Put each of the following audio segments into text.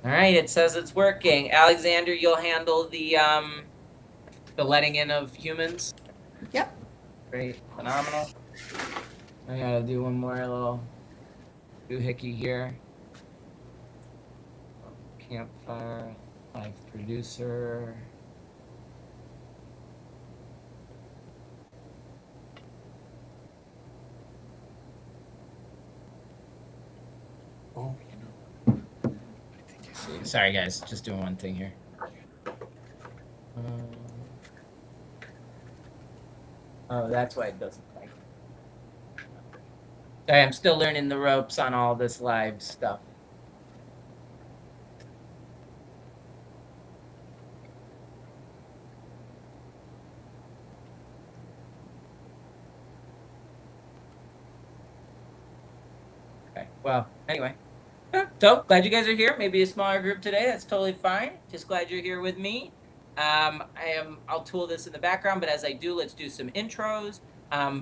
All right, it says it's working. Alexander, you'll handle the letting in of humans. Yep. Great, phenomenal. I gotta do one more little doohickey here. Campfire, live producer. Oh, Sorry, guys, just doing one thing here. Oh, that's why it doesn't like. Sorry, I'm still learning the ropes on all this live stuff. Okay, well, anyway. So glad you guys are here. Maybe a smaller group today. That's totally fine. Just glad you're here with me. I'll tool this in the background, but as I do, let's do some intros.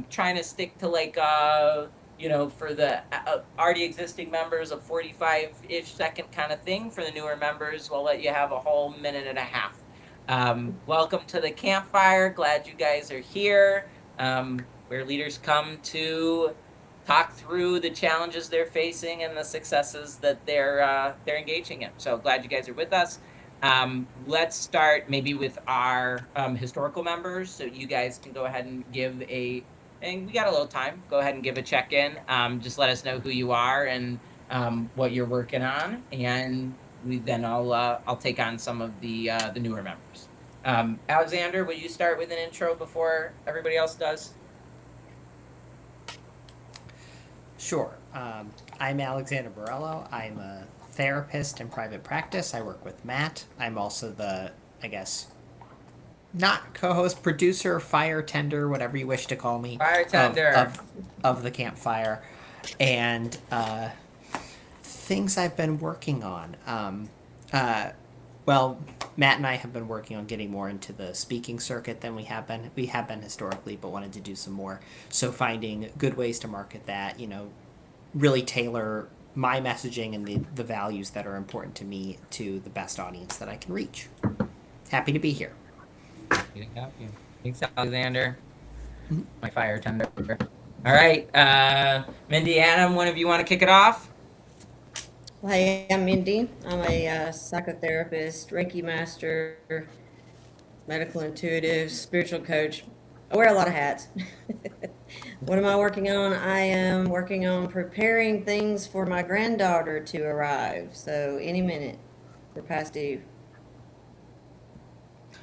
Trying to stick to like for the already existing members, a 45-ish second kind of thing. For the newer members, we'll let you have a whole minute and a half. Welcome to the Campfire. Glad you guys are here. Where leaders come to talk through the challenges they're facing and the successes that they're engaging in. So glad you guys are with us. Let's start maybe with our historical members, so you guys can go ahead and give and we got a little time. Go ahead and give a check-in. Just let us know who you are and what you're working on, and then I'll take on some of the newer members. Alexander, will you start with an intro before everybody else does? Sure. I'm Alexander Borello. I'm a therapist in private practice. I work with Matt. I'm also the, I guess, not co-host, producer, fire tender, whatever you wish to call me, of Bartender. of of the Campfire, and things I've been working on. Uh, well, Matt and I have been working on getting more into the speaking circuit than we have been. We have been historically, but wanted to do some more. So finding good ways to market that, really tailor my messaging and the values that are important to me to the best audience that I can reach. Happy to be here. Happy to have you. Thanks, Alexander. My fire tender. All right, Mindy, Adam, one of you want to kick it off? Hi, I'm Mindy. I'm a psychotherapist, Reiki master, medical intuitive, spiritual coach. I wear a lot of hats. What am I working on? I am working on preparing things for my granddaughter to arrive. So any minute, we're past due.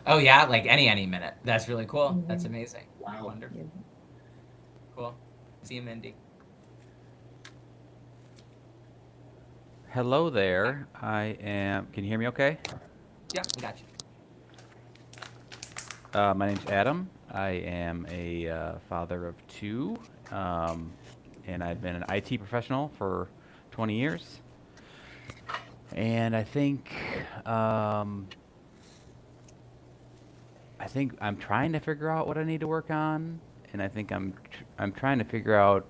Oh yeah, like any minute. That's really cool. That's Mm-hmm. amazing. wow. Wonderful. Yeah. Cool. See you, Mindy. Hello there. I am. Can you hear me okay? Yeah, we got you. My name's Adam. I am a father of two, um, and I've been an IT professional for 20 years. And um, I think I'm trying to figure out what I need to work on, and I think I'm trying to figure out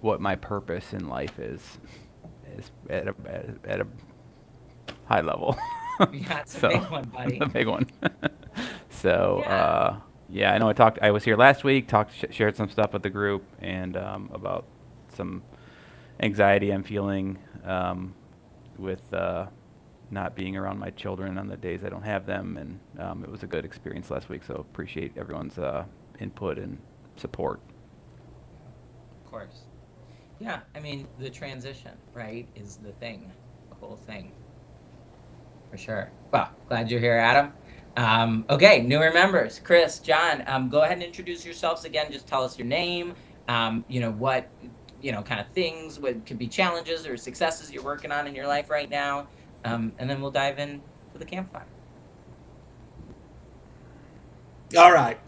what my purpose in life is at a high level. Yeah, it's a So, big one, buddy. the big one. So, Yeah. yeah, I know I was here last week, shared some stuff with the group and about some anxiety I'm feeling with not being around my children on the days I don't have them. And it was a good experience last week. So appreciate everyone's input and support. Of course. Yeah, I mean, the transition, right, is the thing, the whole thing, for sure. Well, glad you're here, Adam. Okay, newer members, Chris, John, go ahead and introduce yourselves again. Just tell us your name, what, kind of things, what could be challenges or successes you're working on in your life right now, and then we'll dive in to the campfire. All right.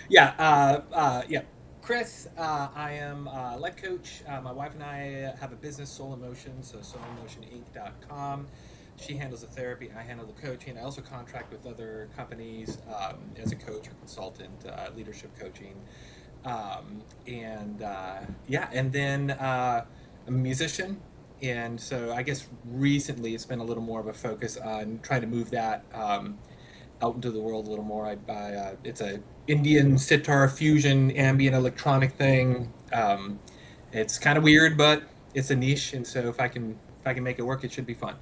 Yeah. Chris, I am a life coach. My wife and I have a business, Soul Emotion, so soulemotioninc.com. She handles the therapy, I handle the coaching. I also contract with other companies as a coach or consultant, leadership coaching. And then I'm a musician And so I guess recently it's been a little more of a focus on trying to move that out into the world a little more. It's a Indian sitar fusion ambient electronic thing. It's kind of weird, but it's a niche, and so if I can make it work, it should be fun.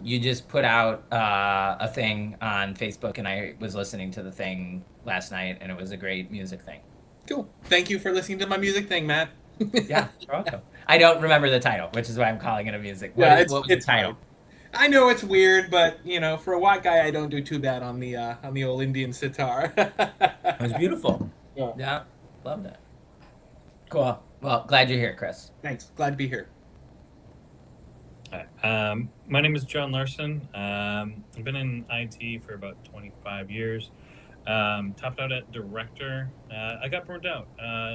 You just put out a thing on Facebook, and I was listening to the thing last night, and it was a great music thing. Cool. Thank you for listening to my music thing, Matt. Yeah, you're welcome. I don't remember the title, which is why I'm calling it a music. Yeah, What was the title? fine. I know it's weird, but for a white guy, I don't do too bad on the old Indian sitar. It was beautiful. Yeah, love that. Cool. Well, glad you're here, Chris. Thanks. Glad to be here. Hi. My name is John Larson. I've been in IT for about 25 years. Topped out at director. I got burnt out,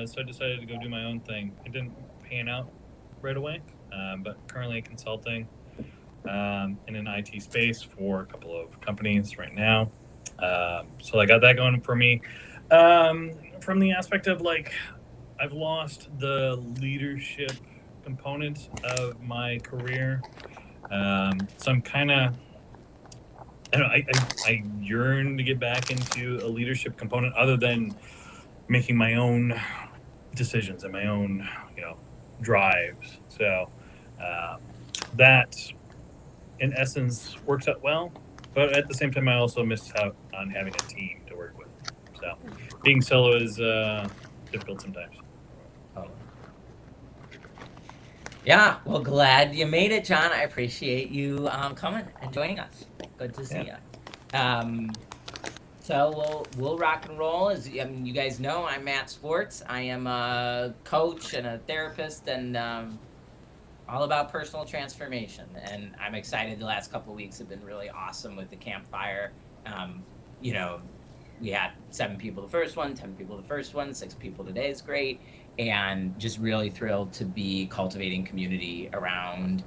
so I decided to go do my own thing. It didn't pan out right away, but currently consulting in an IT space for a couple of companies right now. So I got that going for me. From the aspect of I've lost the leadership component of my career. So I'm kind of, I yearn to get back into a leadership component other than making my own decisions and my own, drives. So that, in essence, works out well. But at the same time, I also miss out on having a team to work with. So being solo is difficult sometimes. Yeah, well, glad you made it, John. I appreciate you coming and joining us. Good to see you. So we'll rock and roll. As you guys know, I'm Matt Swartz. I am a coach and a therapist, and all about personal transformation. And I'm excited. The last couple of weeks have been really awesome with the Campfire. We had 7 people the first one, 10 people the first one, 6 people today is great. And just really thrilled to be cultivating community around,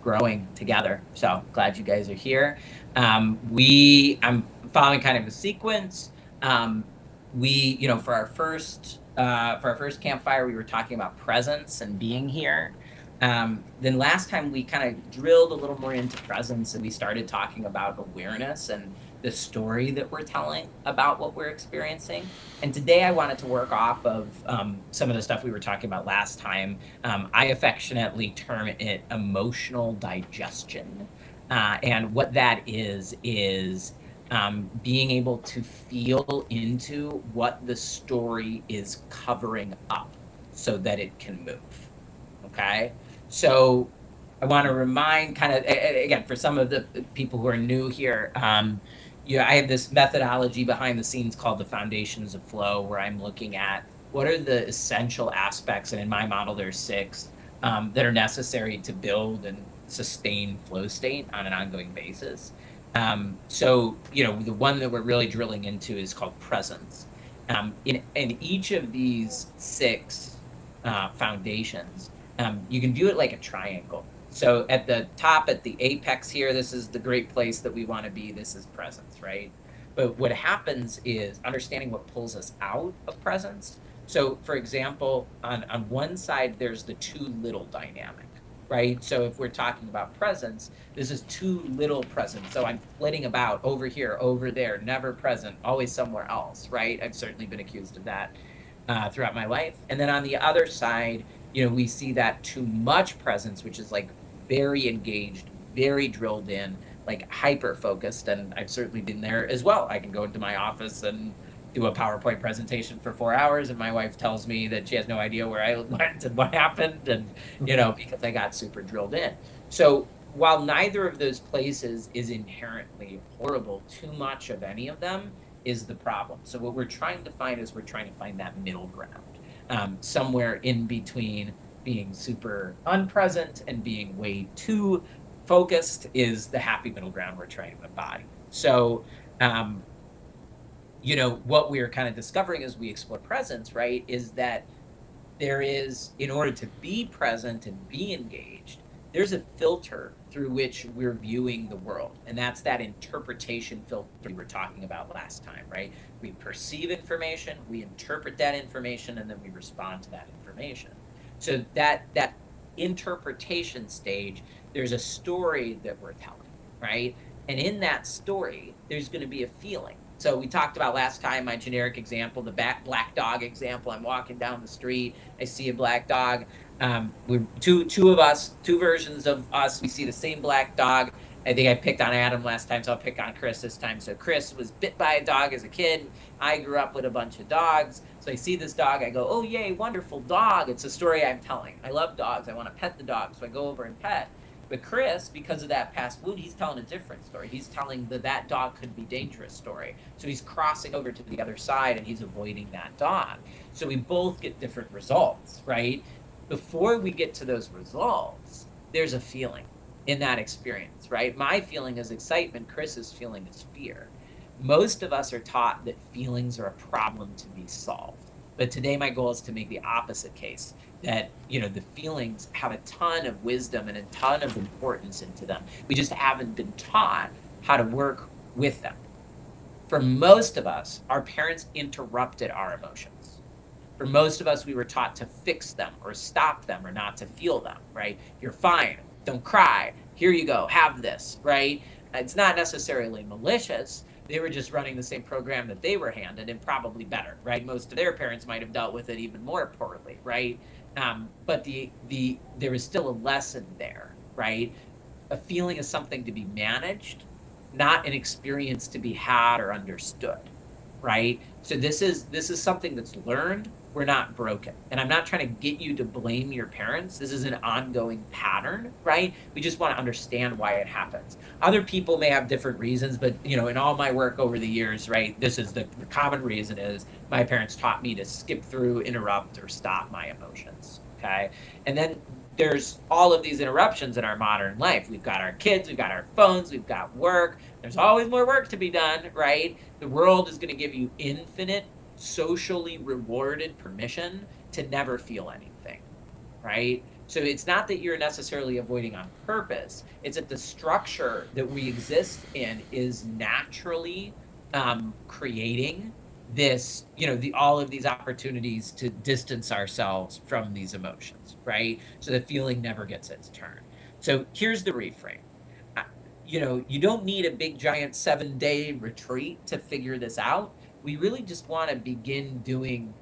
growing together. So glad you guys are here. I'm following kind of a sequence. For our first campfire, we were talking about presence and being here. Then last time we kind of drilled a little more into presence, and we started talking about awareness and the story that we're telling about what we're experiencing. And today I wanted to work off of some of the stuff we were talking about last time. I affectionately term it emotional digestion. And what that is being able to feel into what the story is covering up so that it can move. Okay? So I want to remind again, for some of the people who are new here, I have this methodology behind the scenes called the Foundations of Flow, where I'm looking at what are the essential aspects, and in my model there's 6, that are necessary to build and sustain flow state on an ongoing basis. The one that we're really drilling into is called presence. In each of these 6 foundations, you can view it like a triangle. So at the top, at the apex here, this is the great place that we want to be. This is presence, right? But what happens is understanding what pulls us out of presence. So for example, on one side, there's the too little dynamic, right? So if we're talking about presence, this is too little presence. So I'm flitting about over here, over there, never present, always somewhere else, right? I've certainly been accused of that throughout my life. And then on the other side, we see that too much presence, which is very engaged, very drilled in, hyper focused. And I've certainly been there as well. I can go into my office and do a PowerPoint presentation for 4 hours, and my wife tells me that she has no idea where I went and what happened, and because I got super drilled in. So while neither of those places is inherently horrible, too much of any of them is the problem. So what we're trying to find that middle ground, somewhere in between being super unpresent and being way too focused is the happy middle ground we're trying to embody. So, what we're kind of discovering as we explore presence, right, is that there is, in order to be present and be engaged, there's a filter through which we're viewing the world. And that's that interpretation filter we were talking about last time, right? We perceive information, we interpret that information, and then we respond to that information. So that interpretation stage, there's a story that we're telling, right? And in that story, there's going to be a feeling. So we talked about last time my generic example, the black dog example. I'm walking down the street, I see a black dog. We're two of us, two versions of us. We see the same black dog. I think I picked on Adam last time, so I'll pick on Chris this time. So Chris was bit by a dog as a kid. I grew up with a bunch of dogs. So I see this dog. I go, oh, yay, wonderful dog. It's a story I'm telling. I love dogs. I want to pet the dog. So I go over and pet. But Chris, because of that past wound, he's telling a different story. He's telling that dog could be dangerous story. So he's crossing over to the other side and he's avoiding that dog. So we both get different results, right? Before we get to those results, there's a feeling in that experience, right? My feeling is excitement. Chris's feeling is fear. Most of us are taught that feelings are a problem to be solved. But today my goal is to make the opposite case, that the feelings have a ton of wisdom and a ton of importance into them. We just haven't been taught how to work with them. For most of us, our parents interrupted our emotions. For most of us, we were taught to fix them or stop them or not to feel them, right? You're fine. Don't cry. Here you go. Have this, right? It's not necessarily malicious. They were just running the same program that they were handed, and probably better, right? Most of their parents might have dealt with it even more poorly, right? But there is still a lesson there, right? A feeling is something to be managed, not an experience to be had or understood, right? So this is something that's learned. We're not broken. And I'm not trying to get you to blame your parents. This is an ongoing pattern, right? We just want to understand why it happens. Other people may have different reasons, but in all my work over the years, right, this is the common reason is my parents taught me to skip through, interrupt, or stop my emotions, okay? And then there's all of these interruptions in our modern life. We've got our kids, we've got our phones, we've got work. There's always more work to be done, right? The world is going to give you infinite socially rewarded permission to never feel anything, right? So it's not that you're necessarily avoiding on purpose. It's that the structure that we exist in is naturally creating this, all of these opportunities to distance ourselves from these emotions, right? So the feeling never gets its turn. So here's the reframe. You don't need a big giant 7-day retreat to figure this out. We really just want to begin doing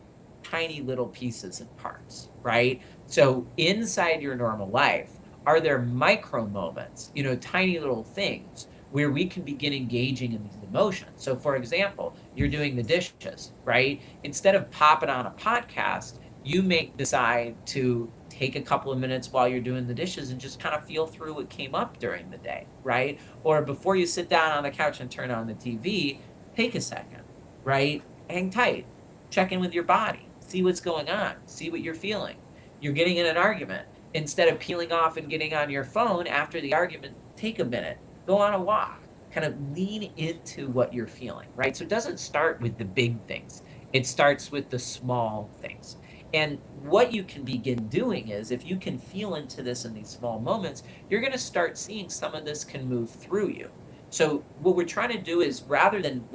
tiny little pieces and parts, right? So inside your normal life, are there micro moments, tiny little things where we can begin engaging in these emotions? So for example, you're doing the dishes, right? Instead of popping on a podcast, you may decide to take a couple of minutes while you're doing the dishes and just kind of feel through what came up during the day, right? Or before you sit down on the couch and turn on the TV, take a second, right? Hang tight, check in with your body, see what's going on, see what you're feeling. You're getting in an argument. Instead of peeling off and getting on your phone after the argument, take a minute, go on a walk, kind of lean into what you're feeling, right? So it doesn't start with the big things. It starts with the small things. And what you can begin doing is, if you can feel into this in these small moments, you're going to start seeing some of this can move through you. So what we're trying to do is, rather than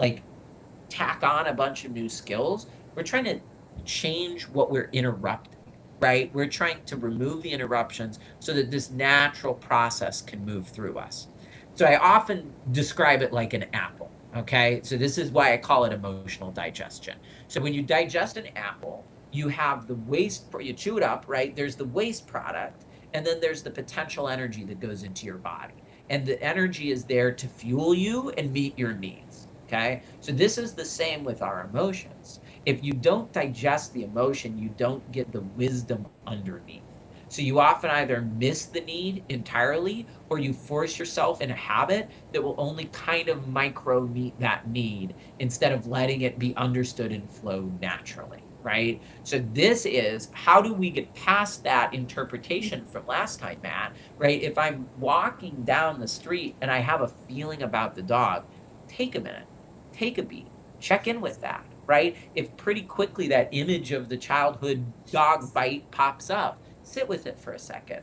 tack on a bunch of new skills, we're trying to change what we're interrupting, right? We're trying to remove the interruptions so that this natural process can move through us. So I often describe it like an apple, okay? So this is why I call it emotional digestion. So when you digest an apple, you have the waste, you chew it up, right? There's the waste product, and then there's the potential energy that goes into your body. And the energy is there to fuel you and meet your needs, okay? So this is the same with our emotions. If you don't digest the emotion, you don't get the wisdom underneath. So you often either miss the need entirely, or you force yourself in a habit that will only kind of micro meet that need instead of letting it be understood and flow naturally, right? So this is, how do we get past that interpretation from last time, Matt, right? If I'm walking down the street and I have a feeling about the dog, take a minute, take a beat, check in with that, right? If pretty quickly that image of the childhood dog bite pops up, sit with it for a second.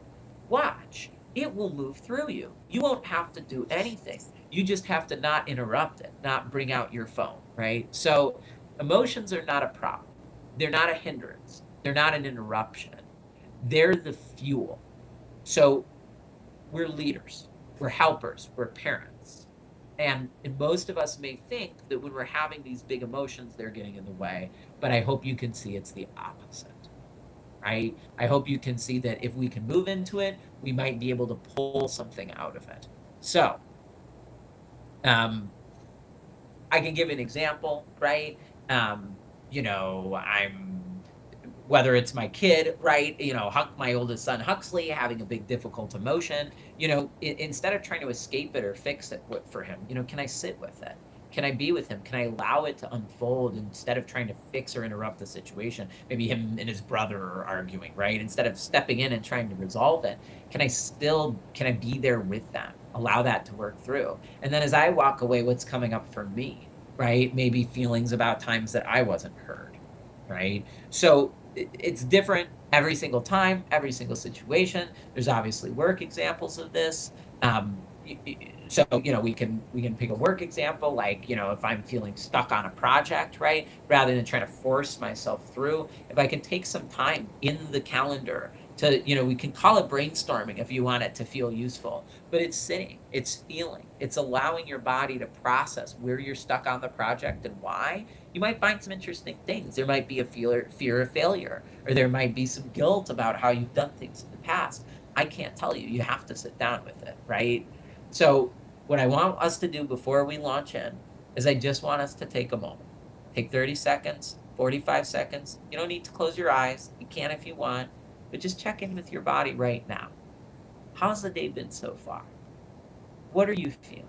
Watch. It will move through you. You won't have to do anything. You just have to not interrupt it, not bring out your phone, right? So emotions are not a problem. They're not a hindrance. They're not an interruption. They're the fuel. So we're leaders, we're helpers, we're parents. And most of us may think that when we're having these big emotions, they're getting in the way. But I hope you can see it's the opposite, right? I hope you can see that if we can move into it, we might be able to pull something out of it. So, um, I can give an example, right? I'm whether it's my kid, right? Huck, my oldest son, Huxley, having a big difficult emotion. Instead of trying to escape it or fix it for him, can I sit with it? Can I be with him? Can I allow it to unfold instead of trying to fix or interrupt the situation? Maybe him and his brother are arguing, right? Instead of stepping in and trying to resolve it, can I be there with them? Allow that to work through. And then as I walk away, what's coming up for me, right? Maybe feelings about times that I wasn't heard, right? So it's different every single time, every single situation. There's obviously work examples of this. So we can pick a work example, like if I'm feeling stuck on a project, right, rather than trying to force myself through, if I can take some time in the calendar to, we can call it brainstorming if you want it to feel useful, but it's sitting, it's feeling, it's allowing your body to process where you're stuck on the project and why. You might find some interesting things. There might be a fear of failure, or there might be some guilt about how you've done things in the past. I can't tell you. You have to sit down with it, right? So what I want us to do before we launch in is I just want us to take a moment. Take 30 seconds, 45 seconds. You don't need to close your eyes. You can if you want, but just check in with your body right now. How's the day been so far? What are you feeling?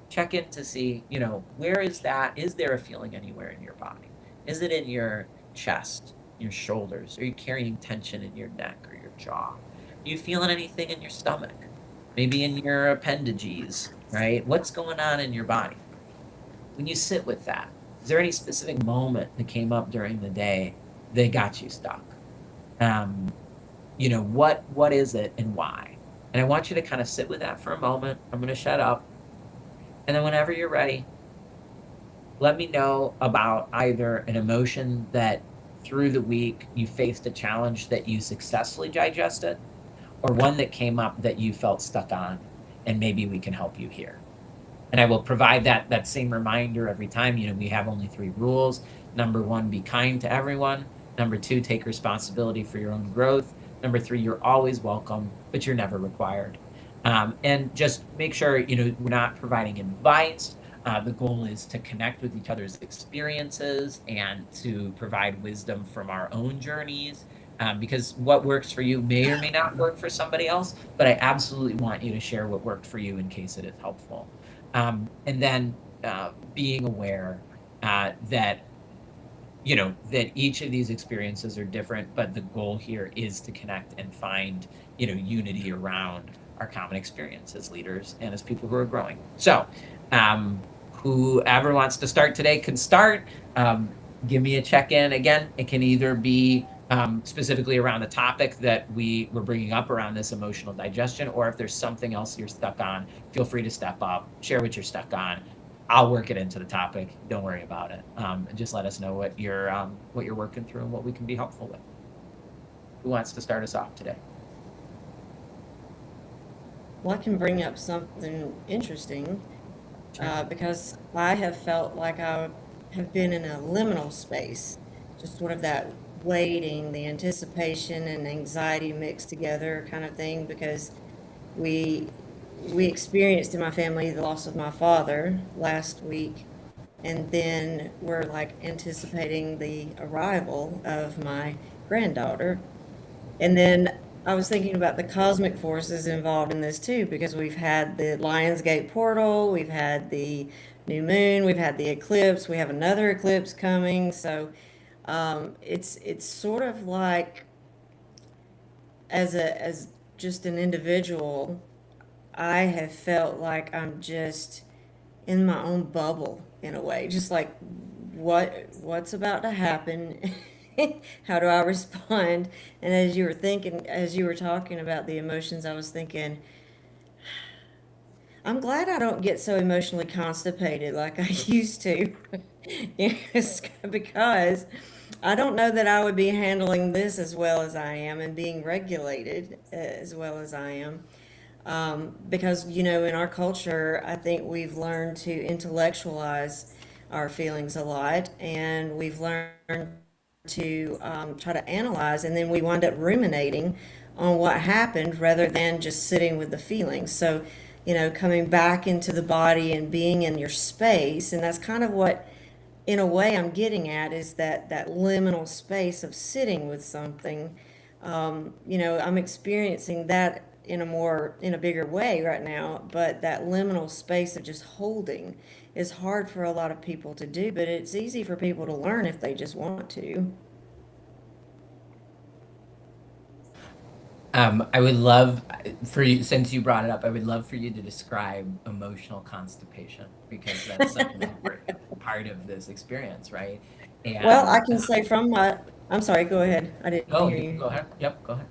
Check in to see, where is that? Is there a feeling anywhere in your body? Is it in your chest, your shoulders? Are you carrying tension in your neck or your jaw? Are you feeling anything in your stomach? Maybe in your appendages, right? What's going on in your body? When you sit with that, is there any specific moment that came up during the day that got you stuck? What is it and why? And I want you to kind of sit with that for a moment. I'm going to shut up. And then whenever you're ready, let me know about either an emotion that through the week you faced a challenge that you successfully digested, or one that came up that you felt stuck on, and maybe we can help you here. And I will provide that same reminder every time. We have only 3 rules. Number 1, be kind to everyone. Number 2, take responsibility for your own growth. Number 3, you're always welcome, but you're never required. And just make sure, we're not providing advice. The goal is to connect with each other's experiences and to provide wisdom from our own journeys. Because what works for you may or may not work for somebody else, but I absolutely want you to share what worked for you in case it is helpful. And then being aware that each of these experiences are different, but the goal here is to connect and find, unity around our common experience as leaders and as people who are growing. So whoever wants to start today can start. Give me a check-in. Again, it can either be specifically around the topic that we were bringing up around this emotional digestion, or if there's something else you're stuck on, feel free to step up, share what you're stuck on. I'll work it into the topic. Don't worry about it. Just let us know what you're working through and what we can be helpful with. Who wants to start us off today? Well, I can bring up something interesting because I have felt like I have been in a liminal space, just sort of that waiting, the anticipation and anxiety mixed together kind of thing, because we experienced in my family the loss of my father last week, and then we're like anticipating the arrival of my granddaughter. And then I was thinking about the cosmic forces involved in this too, because we've had the Lionsgate portal, we've had the new moon, we've had the eclipse, we have another eclipse coming. So it's sort of like as just an individual, I have felt like I'm just in my own bubble in a way, just like what's about to happen. How do I respond? And as you were talking about the emotions, I was thinking, I'm glad I don't get so emotionally constipated like I used to. Yes, because I don't know that I would be handling this as well as I am and being regulated as well as I am. Because, in our culture, I think we've learned to intellectualize our feelings a lot, and we've learned to try to analyze, and then we wind up ruminating on what happened rather than just sitting with the feelings. So, coming back into the body and being in your space, and that's kind of what, in a way, I'm getting at is that liminal space of sitting with something. I'm experiencing that in a bigger way right now, but that liminal space of just holding is hard for a lot of people to do, but it's easy for people to learn if they just want to. I would love for you, since you brought it up, I would love for you to describe emotional constipation because that's such an important part of this experience, right? Well, I And can say I'm sorry, go ahead. I didn't oh, hear you can you. go ahead. Yep, go ahead.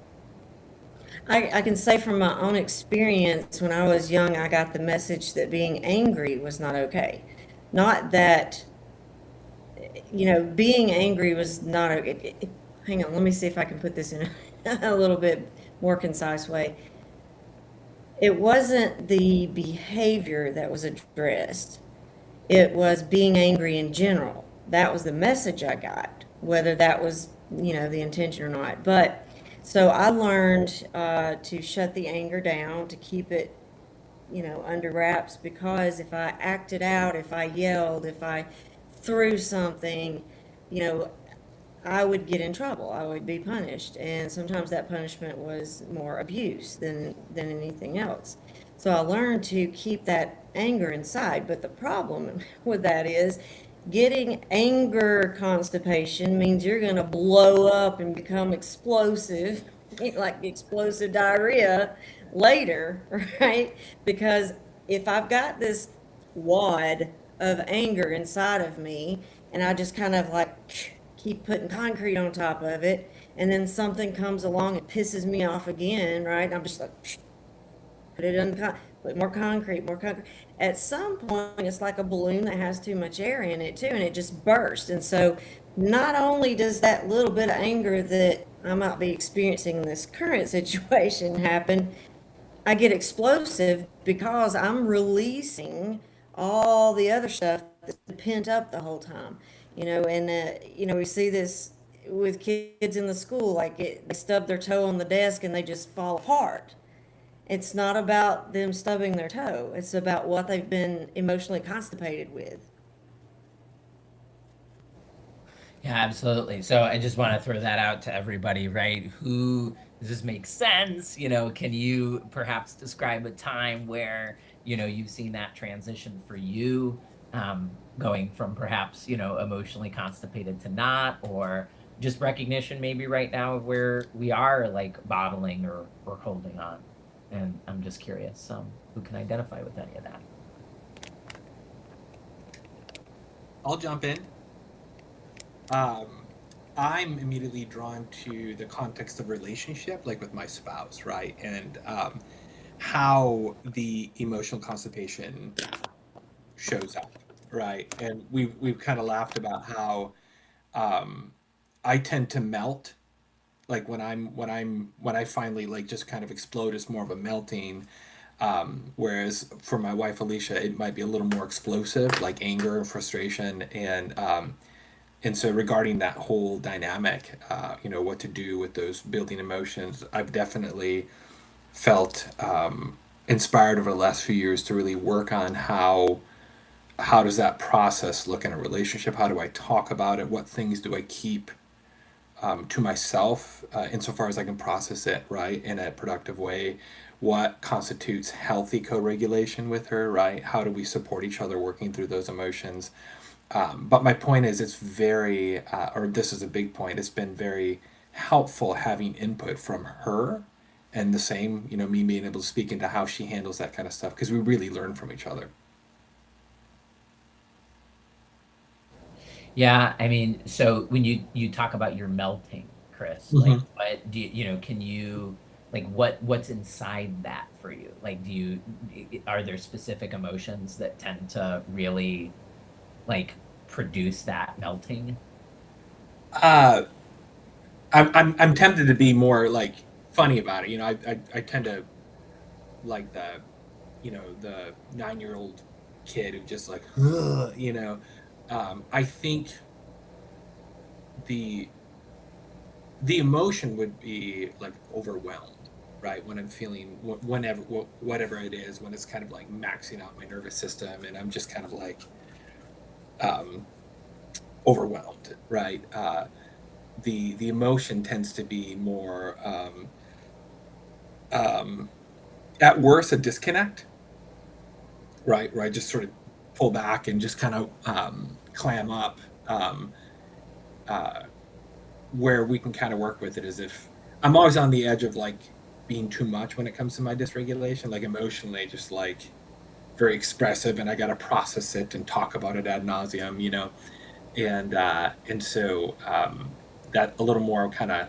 I can say from my own experience, when I was young, I got the message that being angry was not okay. Not that, being angry was not okay. Hang on, let me see if I can put this in a little bit more concise way. It wasn't the behavior that was addressed, it was being angry in general. That was the message I got, whether that was, the intention or not. But so I learned to shut the anger down, to keep it, under wraps, because if I acted out, if I yelled, if I threw something, you know, I would get in trouble. I would be punished, and sometimes that punishment was more abuse than anything else. So I learned to keep that anger inside. But the problem with that is getting anger constipation means you're going to blow up and become explosive, like explosive diarrhea later, right? Because if I've got this wad of anger inside of me and I just kind of like keep putting concrete on top of it, and then something comes along and pisses me off again, right? And I'm just like, put it in put more concrete, more concrete. At some point, it's like a balloon that has too much air in it too, and it just bursts. And so, not only does that little bit of anger that I might be experiencing in this current situation happen, I get explosive because I'm releasing all the other stuff that's pent up the whole time. And we see this with kids in the school, like they stub their toe on the desk and they just fall apart. It's not about them stubbing their toe. It's about what they've been emotionally constipated with. Yeah, absolutely. So I just want to throw that out to everybody, right? Who does this make sense? Can you perhaps describe a time where, you've seen that transition for you, going from perhaps, emotionally constipated to not, or just recognition maybe right now of where we are like bottling or holding on. And I'm just curious, who can identify with any of that? I'll jump in. Um, I'm immediately drawn to the context of relationship, like with my spouse, right? And how the emotional constipation shows up, right? And we've kind of laughed about how um, I tend to melt, like when I finally like just kind of explode. It's more of a melting. Whereas for my wife Alicia, it might be a little more explosive, like anger and frustration, and so regarding that whole dynamic, what to do with those building emotions, I've definitely felt inspired over the last few years to really work on how does that process look in a relationship? How do I talk about it? What things do I keep to myself insofar as I can process it, right, in a productive way? What constitutes healthy co-regulation with her, right? How do we support each other working through those emotions? But my point is, it's very, or this is a big point, it's been very helpful having input from her, and the same, me being able to speak into how she handles that kind of stuff, because we really learn from each other. Yeah, I mean, so when you talk about your melting, Chris, like Hmm. what do can you like what's inside that for you? Like are there specific emotions that tend to really like produce that melting? I'm tempted to be more like funny about it. You know, I tend to like the 9-year-old kid who just like, "Ugh," you know. I think the the emotion would be like overwhelmed, right? When I'm feeling whenever whatever it is, when it's kind of like maxing out my nervous system, and I'm just kind of like um, overwhelmed, right? The emotion tends to be more um, at worst a disconnect, right? Where I just sort of pull back and just kind of clam up. Um, uh, where we can kind of work with it is if I'm always on the edge of like being too much when it comes to my dysregulation, like emotionally, just like very expressive, and I got to process it and talk about it ad nauseum, you know, and so that a little more kind of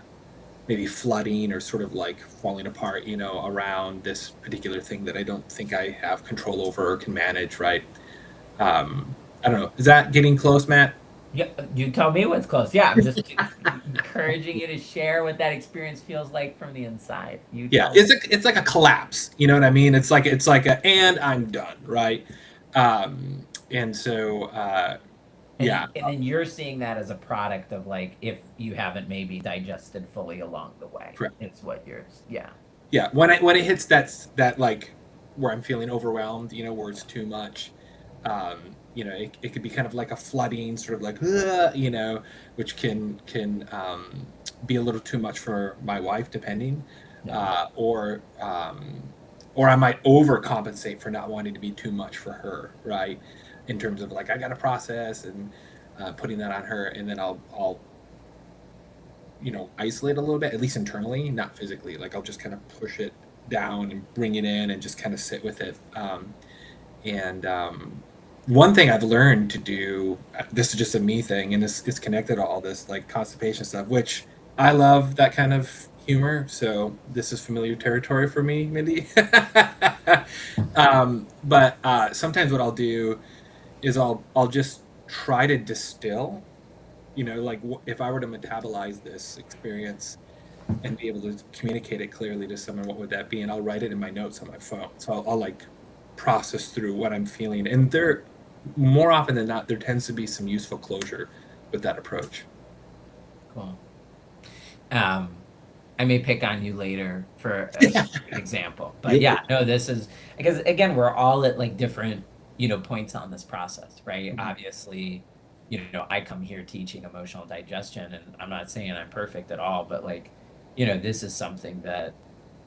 maybe flooding or sort of like falling apart, you know, around this particular thing that I don't think I have control over or can manage, right? Um, I don't know. Is that getting close, Matt? Yeah, you tell me what's close. Yeah, I'm just encouraging you to share what that experience feels like from the inside. You Yeah, tell me. it's like a collapse. You know what I mean? It's like a and I'm done, right? Um, and so yeah, And then you're seeing that as a product of like if you haven't maybe digested fully along the way. correct. It's what you're yeah. Yeah, when it hits that like where I'm feeling overwhelmed, you know, where it's too much, um, you know, it could be kind of like a flooding, sort of like, you know, which can be a little too much for my wife, depending, Yeah. Or I might overcompensate for not wanting to be too much for her, right? In terms of like I got to process and putting that on her, and then I'll you know isolate a little bit, at least internally, not physically. Like I'll just kind of push it down and bring it in and just kind of sit with it. And one thing I've learned to do, this is just a me thing, and it's connected to all this like constipation stuff, which I love that kind of humor. So this is familiar territory for me, Mindy. But sometimes what I'll do is I'll just try to distill, you know, like if I were to metabolize this experience and be able to communicate it clearly to someone, what would that be? And I'll write it in my notes on my phone. So I'll like process through what I'm feeling. And there, more often than not, there tends to be some useful closure with that approach. Cool. I may pick on you later for an example, but yeah, no, this is because again, we're all at like different, you know, points on this process, right? Mhm. Obviously, you know, I come here teaching emotional digestion, and I'm not saying I'm perfect at all, but like, you know, this is something that,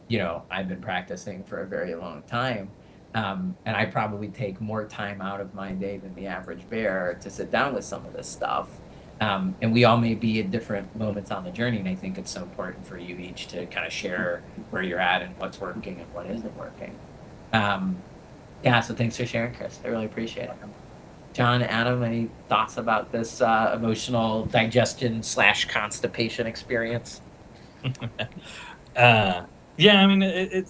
you know, I've been practicing for a very long time. And I probably take more time out of my day than the average bear to sit down with some of this stuff. And we all may be at different moments on the journey. And I think it's so important for you each to kind of share where you're at and what's working and what isn't working. Yeah, so thanks for sharing, Chris. I really appreciate it. John, Adam, any thoughts about this emotional digestion / constipation experience? Yeah, I mean, it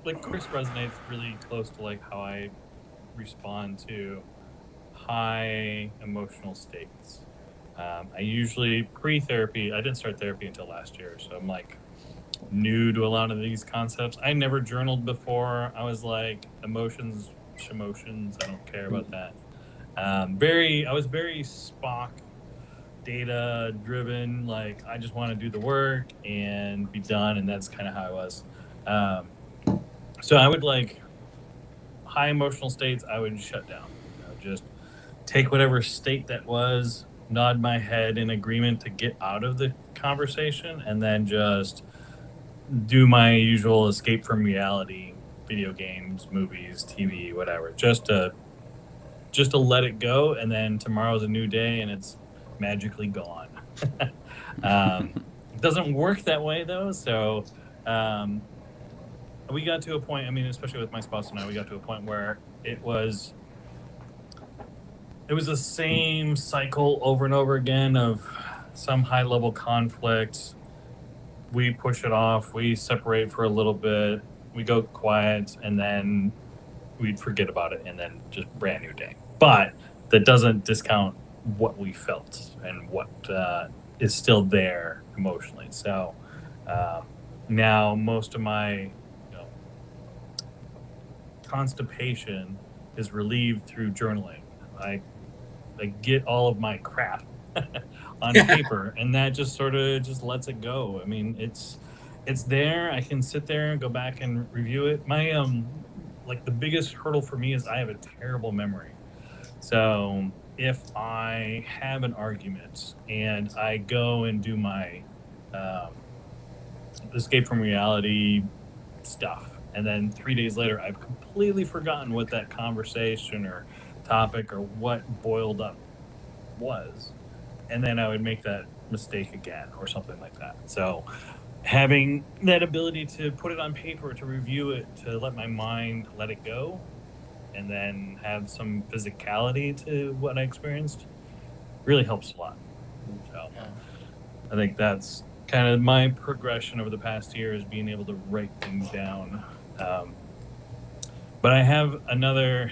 like Chris resonates really close to like how I respond to high emotional states. I usually pre-therapy. I didn't start therapy until last year, so I'm like new to a lot of these concepts. I never journaled before. I was like emotions, emotions. I don't care about that. I was very Spock data driven. Like I just want to do the work and be done, and that's kind of how I was. So I would like high emotional states. I would shut down. You know, just take whatever state that was, nod my head in agreement to get out of the conversation, and then just do my usual escape from reality, video games, movies, TV, whatever, just to let it go. And then tomorrow's a new day and it's magically gone. It doesn't work that way though. So we got to a point, I mean, especially with my spouse and I, we got to a point where it was the same cycle over and over again of some high level conflict. We push it off, we separate for a little bit, we go quiet, and then we'd forget about it, and then just brand new day. But that doesn't discount what we felt and what is still there emotionally. So now most of my constipation is relieved through journaling. I get all of my crap on paper, and that just sort of just lets it go. I mean, it's there. I can sit there and go back and review it. My the biggest hurdle for me is I have a terrible memory. So if I have an argument and I go and do my escape from reality stuff, and then 3 days later I've completely forgotten what that conversation or topic or what boiled up was, and then I would make that mistake again or something like that. So having that ability to put it on paper, to review it, to let my mind let it go, and then have some physicality to what I experienced really helps a lot. So I think that's kind of my progression over the past year, is being able to write things down. But I have another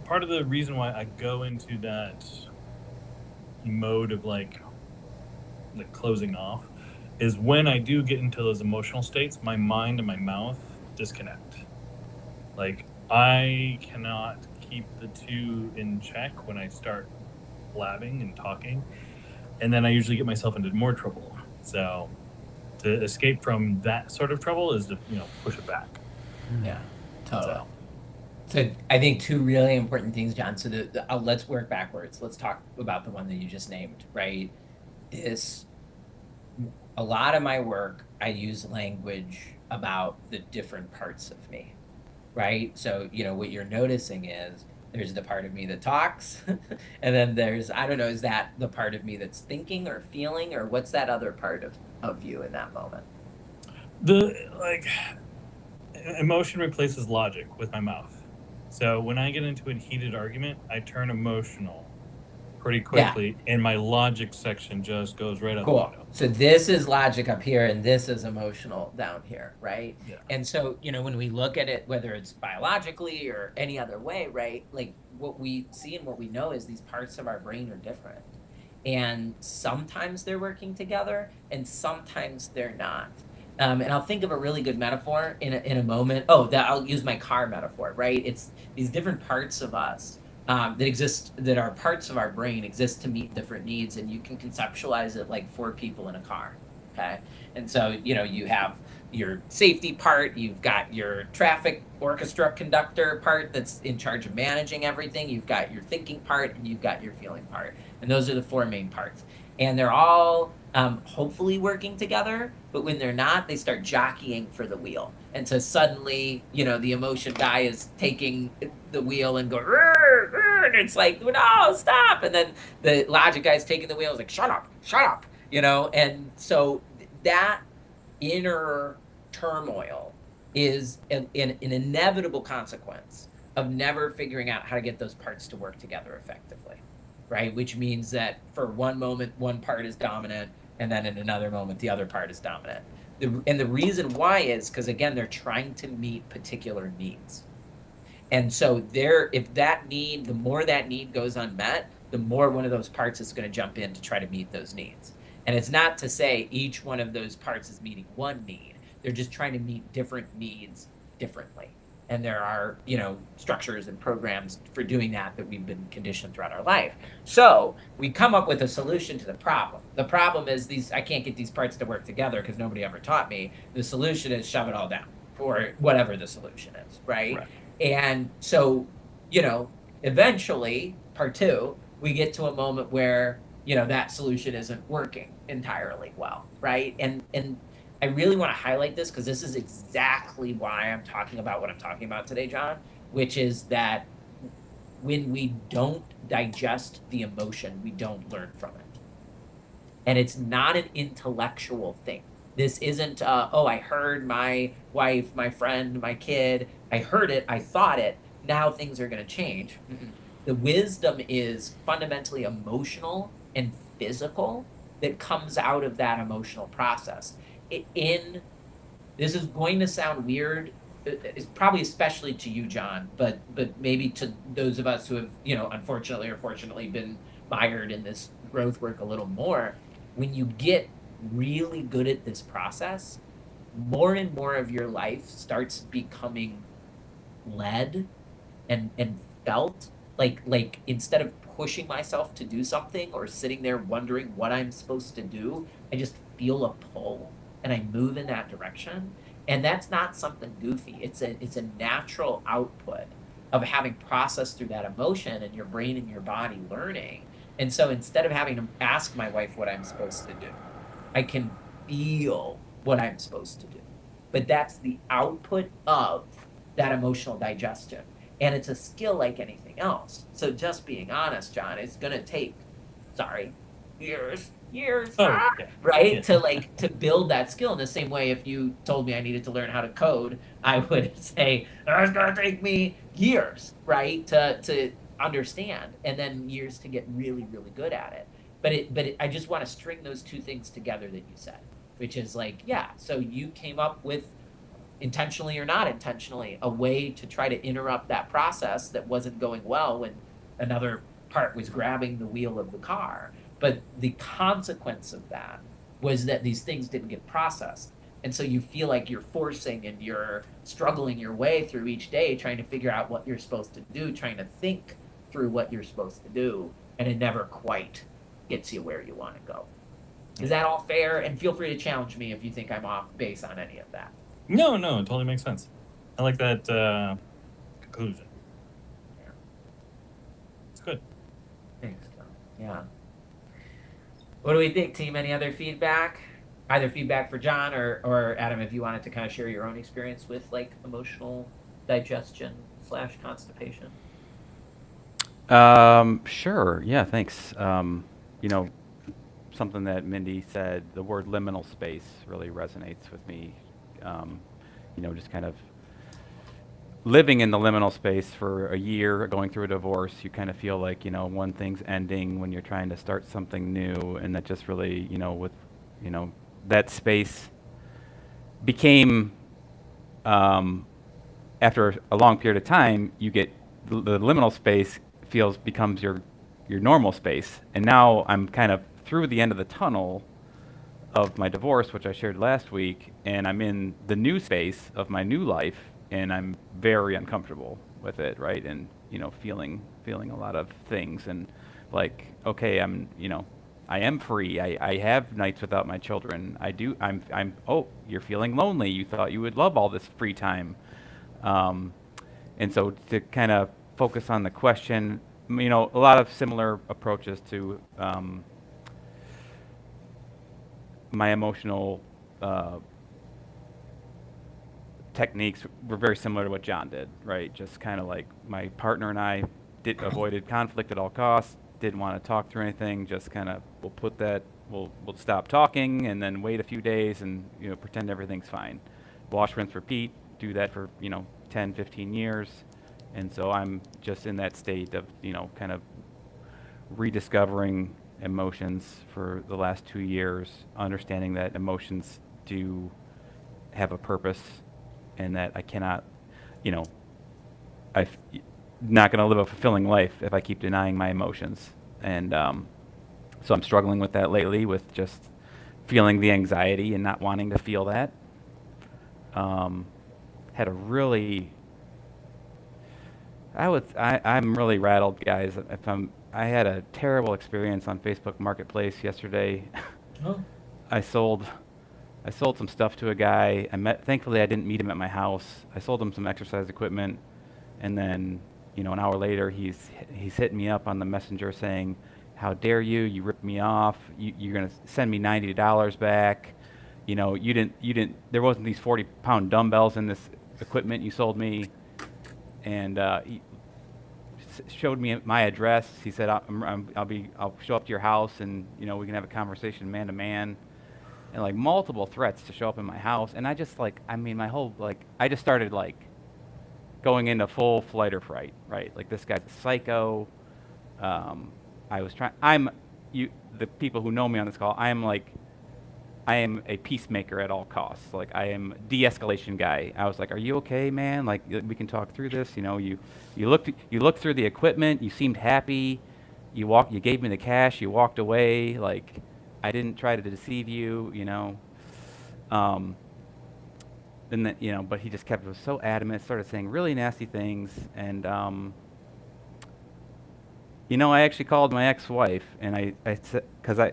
part of the reason why I go into that mode of the closing off is when I do get into those emotional states, my mind and my mouth disconnect. Like, I cannot keep the two in check when I start blabbing and talking, and then I usually get myself into more trouble. So to escape from that sort of trouble is to push it back. Yeah, totally. So I think two really important things, John. So let's work backwards. Let's talk about the one that you just named, right? A lot of my work, I use language about the different parts of me, right? So, what you're noticing is there's the part of me that talks, and then there's, I don't know, is that the part of me that's thinking or feeling, or what's that other part of you in that moment? Emotion replaces logic with my mouth. So when I get into a heated argument, I turn emotional pretty quickly, and my logic section just goes right out the window. So this is logic up here, and this is emotional down here, right? Yeah. And so, when we look at it, whether it's biologically or any other way, right? Like, what we see and what we know is these parts of our brain are different. And sometimes they're working together, and sometimes they're not. And I'll think of a really good metaphor in a moment. I'll use my car metaphor, right? It's these different parts of us that are parts of our brain exist to meet different needs, and you can conceptualize it like four people in a car, okay? And so, you have your safety part, you've got your traffic orchestra conductor part that's in charge of managing everything, you've got your thinking part, and you've got your feeling part. And those are the four main parts. And they're all hopefully working together, but when they're not, they start jockeying for the wheel. And so suddenly, the emotion guy is taking the wheel and going, "Rrr, rrr," and it's like, no, stop. And then the logic guy's taking the wheel, is like, shut up. And so that inner turmoil is an inevitable consequence of never figuring out how to get those parts to work together effectively, right? Which means that for one moment, one part is dominant, and then in another moment, the other part is dominant. And the reason why is because, again, they're trying to meet particular needs. And so the more that need goes unmet, the more one of those parts is going to jump in to try to meet those needs. And it's not to say each one of those parts is meeting one need. They're just trying to meet different needs differently. And there are, structures and programs for doing that we've been conditioned throughout our life. So we come up with a solution to the problem. The problem is I can't get these parts to work together because nobody ever taught me. The solution is shove it all down, or whatever the solution is, right? And so, eventually, part two, we get to a moment where, that solution isn't working entirely well, right? And I really want to highlight this because this is exactly why I'm talking about what I'm talking about today, John, which is that when we don't digest the emotion, we don't learn from it. And it's not an intellectual thing. This isn't, I heard my wife, my friend, my kid, I heard it, I thought it, now things are going to change. The wisdom is fundamentally emotional and physical that comes out of that emotional process. This is going to sound weird, it's probably especially to you, John, but maybe to those of us who have, unfortunately or fortunately been mired in this growth work a little more, when you get really good at this process, more and more of your life starts becoming led and felt like instead of pushing myself to do something or sitting there wondering what I'm supposed to do, I just feel a pull and I move in that direction. And that's not something goofy. It's a natural output of having processed through that emotion and your brain and your body learning. And so instead of having to ask my wife what I'm supposed to do, I can feel what I'm supposed to do. But that's the output of that emotional digestion. And it's a skill like anything else. So just being honest, John, it's gonna take, sorry, years, Oh, yeah. right? Yeah. To build that skill. In the same way, if you told me I needed to learn how to code, I would say, oh, it's gonna take me years, right? To understand, and then years to get really, really good at it. But I just want to string those two things together that you said, which is like, yeah, so you came up with, intentionally or not intentionally, a way to try to interrupt that process that wasn't going well when another part was grabbing the wheel of the car. But the consequence of that was that these things didn't get processed. And so you feel like you're forcing and you're struggling your way through each day, trying to figure out what you're supposed to do, trying to think through what you're supposed to do, and it never quite gets you where you want to go. Is that all fair? And feel free to challenge me if you think I'm off base on any of that. No, it totally makes sense. I like that conclusion. Yeah. It's good. Thanks, Tom. Yeah. What do we think, team? Any other feedback? Either feedback for John or Adam, if you wanted to kind of share your own experience with like emotional digestion / constipation. Sure. Yeah, thanks. You know, something that Mindy said, the word liminal space really resonates with me. You know, just kind of living in the liminal space for a year, going through a divorce, you kind of feel like, you know, one thing's ending when you're trying to start something new. And that just really, you know, with, you know, that space became, after a long period of time, you get the liminal space becomes your normal space. And now I'm kind of through the end of the tunnel of my divorce, which I shared last week, and I'm in the new space of my new life, and I'm very uncomfortable with it, right? And you know, feeling a lot of things, and like, okay, you know, I am free. I have nights without my children. I'm. Oh, you're feeling lonely. You thought you would love all this free time, and so to kind of focus on the question, you know, a lot of similar approaches to my emotional techniques were very similar to what John did, right? Just kind of like my partner and I avoided conflict at all costs, didn't want to talk through anything, just kind of we'll stop talking and then wait a few days and, you know, pretend everything's fine. Wash, rinse, repeat, do that for, you know, 10, 15 years. And so I'm just in that state of, you know, kind of rediscovering emotions for the last 2 years, understanding that emotions do have a purpose and that I cannot, you know, I'm not going to live a fulfilling life if I keep denying my emotions. And so I'm struggling with that lately, with just feeling the anxiety and not wanting to feel that. Had a really, I'm really rattled, guys. I had a terrible experience on Facebook Marketplace yesterday. Oh. I sold some stuff to a guy. Thankfully I didn't meet him at my house. I sold him some exercise equipment, and then, you know, an hour later he's hitting me up on the messenger saying, "How dare you? You ripped me off. You're gonna send me $90 back. You know, you didn't. There wasn't these 40-pound dumbbells in this equipment you sold me." And he showed me my address. He said, I'll show up to your house, and, you know, we can have a conversation man to man." And like multiple threats to show up in my house. And I just like, I mean, my whole, like, I just started like going into full flight or fright, right? Like, this guy's a psycho. The people who know me on this call, I am a peacemaker at all costs. Like, I am de-escalation guy. I was like, "Are you okay, man? Like, we can talk through this. You know, you looked through the equipment. You seemed happy. You gave me the cash. You walked away. Like, I didn't try to deceive you, you know. Um, and that, you know, but he just was so adamant, started saying really nasty things, and you know, I actually called my ex-wife, and I said, because I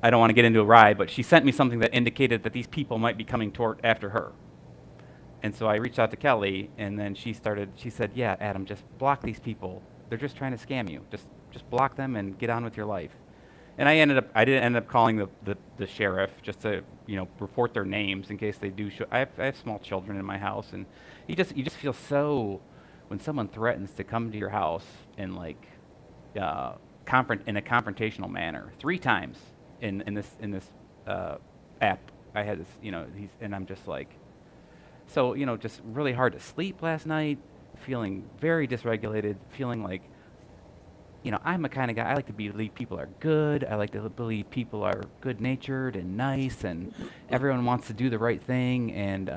don't want to get into a ride, but she sent me something that indicated that these people might be coming toward after her. And so I reached out to Kelly, and then she said, yeah, Adam, just block these people. They're just trying to scam you. Just block them and get on with your life. And I did end up calling the sheriff just to, you know, report their names in case they do show. I have small children in my house, and you just feel so, when someone threatens to come to your house and like, in a confrontational manner 3 times in this app. I had this, you know, and I'm just like, so, you know, just really hard to sleep last night, feeling very dysregulated, feeling like, you know, I'm a kind of guy, I like to believe people are good. I like to believe people are good-natured and nice, and everyone wants to do the right thing, and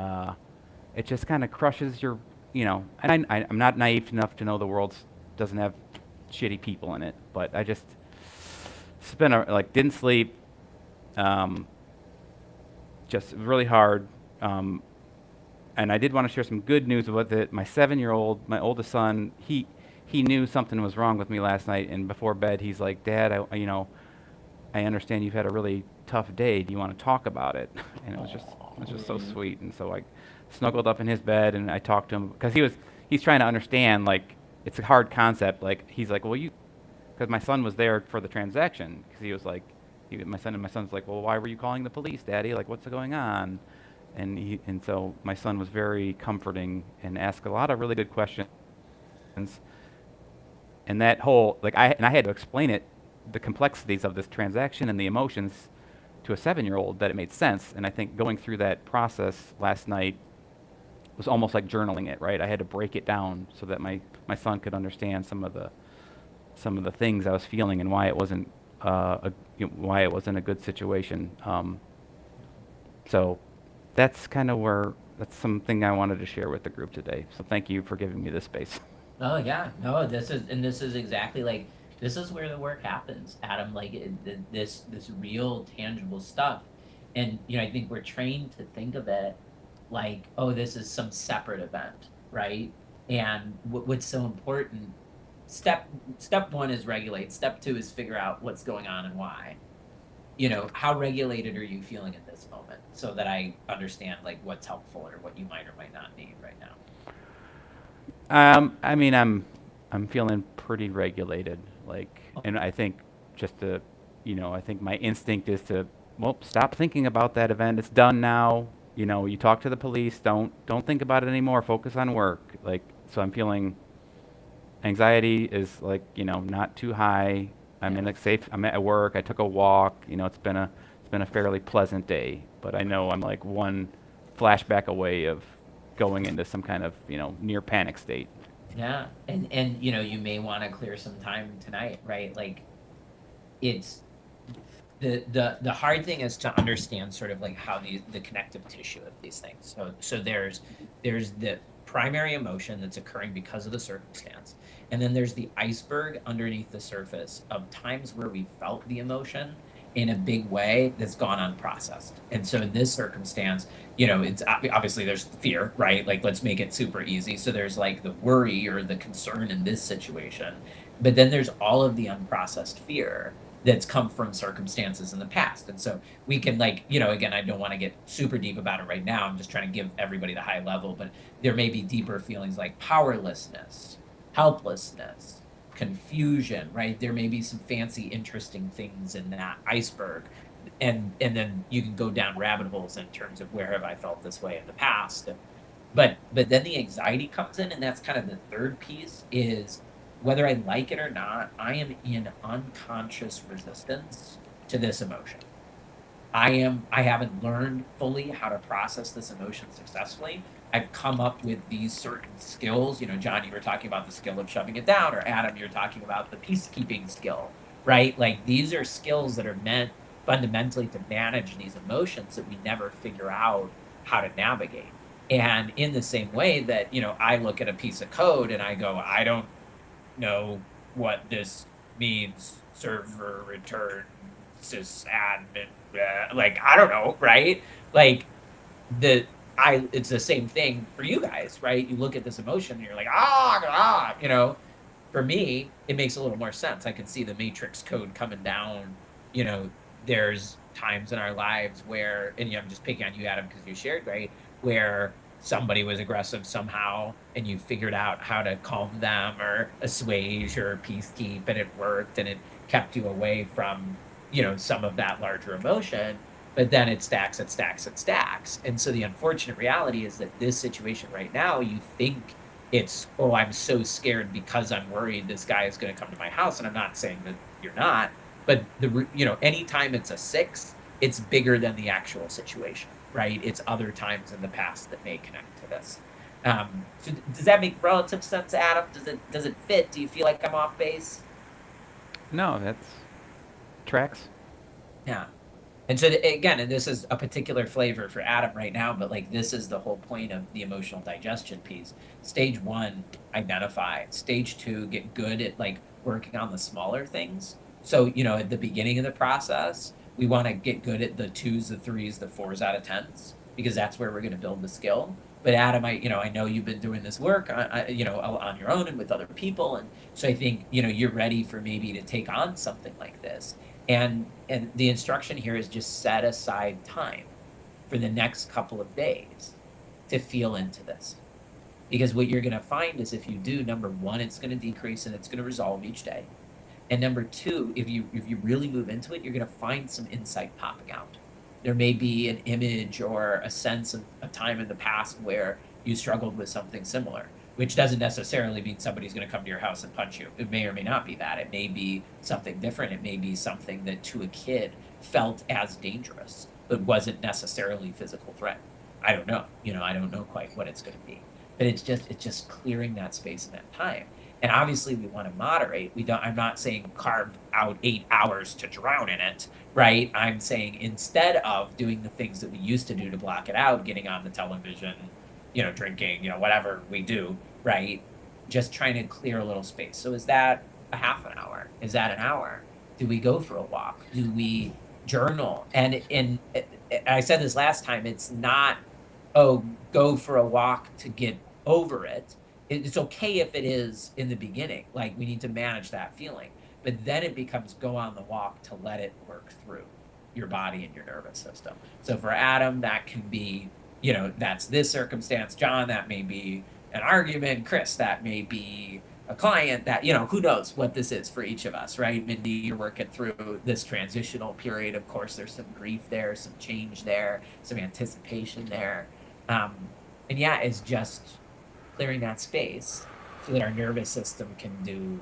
it just kind of crushes your, you know, and I'm not naive enough to know the world doesn't have shitty people in it, but I just spent didn't sleep, just really hard. And I did want to share some good news with it. My 7-year-old, my oldest son, he knew something was wrong with me last night, and before bed he's like, Dad, I understand you've had a really tough day. Do you want to talk about it? And it was just so sweet. And so I snuggled up in his bed and I talked to him because he's trying to understand, like, it's a hard concept. Like, he's like, well, because my son was there for the transaction, because he was like, my son's like, well, why were you calling the police, Daddy? Like, what's going on? And so my son was very comforting and asked a lot of really good questions. And that whole, like, I had to explain it, the complexities of this transaction and the emotions to a 7-year-old, that it made sense. And I think going through that process last night was almost like journaling it, right? I had to break it down so that my son could understand some of the things I was feeling and why it wasn't why it wasn't a good situation. So that's kind of that's something I wanted to share with the group today. So thank you for giving me this space. Oh yeah, no, this is exactly like, this is where the work happens, Adam. Like this real tangible stuff, and you know, I think we're trained to think of it like, oh, this is some separate event, right? And what's so important? Step one is regulate. Step two is figure out what's going on and why. You know, how regulated are you feeling in this moment, so that I understand like what's helpful or what you might or might not need right now. I mean, I'm feeling pretty regulated, like, and I think just to, you know, I think my instinct is to, well, stop thinking about that event. It's done now. You know, you talk to the police. Don't think about it anymore. Focus on work. Like, so I'm feeling anxiety is like, you know, not too high. I'm in I'm at work. I took a walk. You know, it's been a fairly pleasant day, but I know I'm like one flashback away of going into some kind of, you know, near panic state. Yeah, and you know, you may want to clear some time tonight, right? Like, it's the hard thing is to understand sort of like how the connective tissue of these things. So there's the primary emotion that's occurring because of the circumstance, and then there's the iceberg underneath the surface of times where we felt the emotion in a big way that's gone unprocessed. And so in this circumstance, you know, it's obviously there's fear, right? Like, let's make it super easy. So there's like the worry or the concern in this situation, but then there's all of the unprocessed fear that's come from circumstances in the past. And so we can, like, you know, again, I don't want to get super deep about it right now. I'm just trying to give everybody the high level, but there may be deeper feelings like powerlessness, helplessness, confusion, right? There may be some fancy, interesting things in that iceberg. And then you can go down rabbit holes in terms of where have I felt this way in the past. But then the anxiety comes in, and that's kind of the third piece, is whether I like it or not, I am in unconscious resistance to this emotion. I haven't learned fully how to process this emotion successfully. I've come up with these certain skills. You know, John, you were talking about the skill of shoving it down, or Adam, you're talking about the peacekeeping skill, right? Like, these are skills that are meant fundamentally to manage these emotions that we never figure out how to navigate. And in the same way that, you know, I look at a piece of code and I go, I don't know what this means, server return so sad. And, like, I don't know, right? Like, it's the same thing for you guys, right? You look at this emotion and you're like, you know, for me, it makes a little more sense. I can see the matrix code coming down. You know, there's times in our lives where, and I'm just picking on you, Adam, because you shared, right? Where somebody was aggressive somehow and you figured out how to calm them or assuage or peace keep, and it worked and it kept you away from, some of that larger emotion. But then it stacks, it stacks, it stacks. And so the unfortunate reality is that this situation right now, you think it's, oh, I'm so scared because I'm worried this guy is going to come to my house. And I'm not saying that you're not, but anytime it's a 6, it's bigger than the actual situation, right? It's other times in the past that may connect to this. So does that make relative sense, Adam? Does it fit? Do you feel like I'm off base? No, that's tracks. Yeah. And so again, and this is a particular flavor for Adam right now, but like this is the whole point of the emotional digestion piece. Stage 1, identify. Stage 2, get good at like working on the smaller things. So, at the beginning of the process, we want to get good at the 2s, the 3s, the 4s out of 10s, because that's where we're going to build the skill. But Adam, I know you've been doing this work, on your own and with other people. And so I think, you're ready for maybe to take on something like this. And the instruction here is just set aside time for the next couple of days to feel into this. Because what you're going to find is if you do, number 1, it's going to decrease and it's going to resolve each day. And number 2, if you really move into it, you're going to find some insight popping out. There may be an image or a sense of a time in the past where you struggled with something similar, which doesn't necessarily mean somebody's going to come to your house and punch you. It may or may not be that. It may be something different. It may be something that to a kid felt as dangerous, but wasn't necessarily physical threat. I don't know. I don't know quite what it's going to be. But it's just clearing that space and that time. And obviously we want to moderate. I'm not saying carve out 8 hours to drown in it, right? I'm saying instead of doing the things that we used to do to block it out, getting on the television, drinking, whatever we do, right? Just trying to clear a little space. So is that a half an hour? Is that an hour? Do we go for a walk? Do we journal? And I said this last time, it's not, go for a walk to get over it. It's okay if it is in the beginning. Like, we need to manage that feeling. But then it becomes go on the walk to let it work through your body and your nervous system. So for Adam, that can be, that's this circumstance. John, that may be an argument. Chris, that may be a client. That, who knows what this is for each of us, right? Mindy, you're working through this transitional period. Of course, there's some grief there, some change there, some anticipation there. And yeah, it's just clearing that space so that our nervous system can do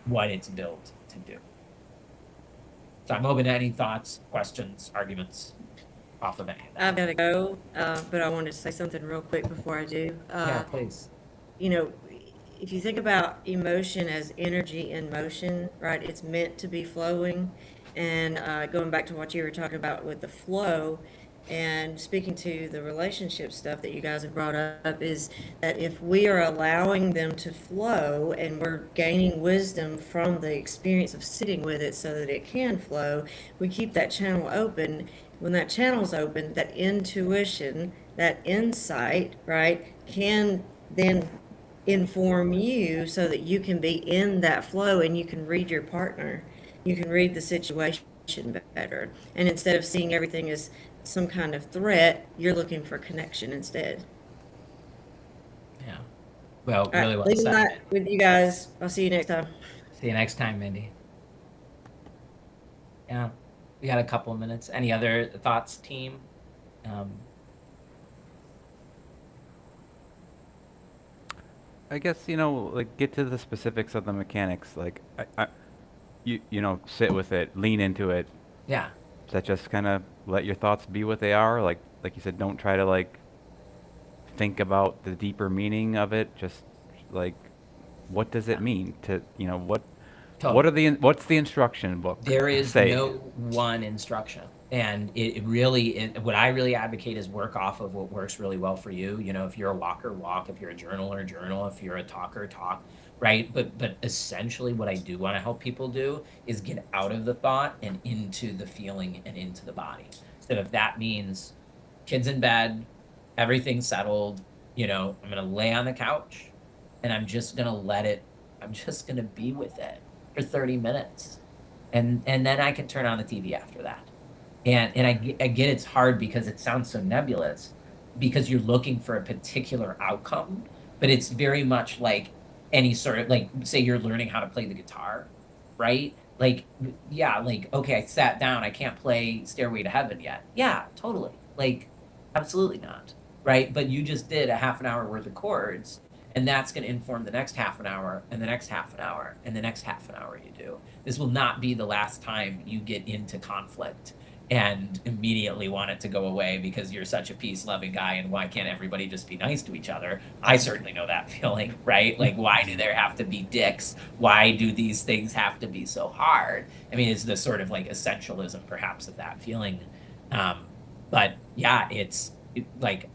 what it's built to do. So I'm open to any thoughts, questions, arguments off the bat. I've got to go, but I wanted to say something real quick before I do. Yeah, please. If you think about emotion as energy in motion, right, it's meant to be flowing. And going back to what you were talking about with the flow, and speaking to the relationship stuff that you guys have brought up, is that if we are allowing them to flow and we're gaining wisdom from the experience of sitting with it so that it can flow, we keep that channel open. When that channel's open, that intuition, that insight, right, can then inform you so that you can be in that flow and you can read your partner. You can read the situation better. And instead of seeing everything as some kind of threat, you're looking for connection instead. Yeah. Well, really well Leaving said. that with you guys. I'll see you next time. See you next time, Mindy. Yeah. We got a couple of minutes. Any other thoughts, team? I guess, like, get to the specifics of the mechanics. Like, sit with it, lean into it. Yeah. Is that just kind of let your thoughts be what they are? Like you said, don't try to, like, think about the deeper meaning of it. Just, like, what does it mean to, what's the instruction book There is say? no one instruction. And what I really advocate is work off of what works really well for you. If you're a walker, walk. If you're a journaler, journal. If you're a talker, talk. right? But essentially what I do want to help people do is get out of the thought and into the feeling and into the body. So if that means kids in bed, everything's settled, I'm going to lay on the couch and I'm just going to I'm just going to be with it for 30 minutes. And then I can turn on the TV after that. And I get it's hard because it sounds so nebulous because you're looking for a particular outcome, but it's very much like any sort of, like, say you're learning how to play the guitar, right? Like, yeah, like, okay, I sat down, I can't play Stairway to Heaven yet. Yeah, totally. Like, absolutely not, right? But you just did a half an hour worth of chords, and that's going to inform the next half an hour and the next half an hour and the next half an hour you do. This will not be the last time you get into conflict and immediately want it to go away because you're such a peace-loving guy, and why can't everybody just be nice to each other? I certainly know that feeling, right? Like, why do there have to be dicks? Why do these things have to be so hard? I mean, it's the sort of like essentialism, perhaps, of that feeling. But yeah, like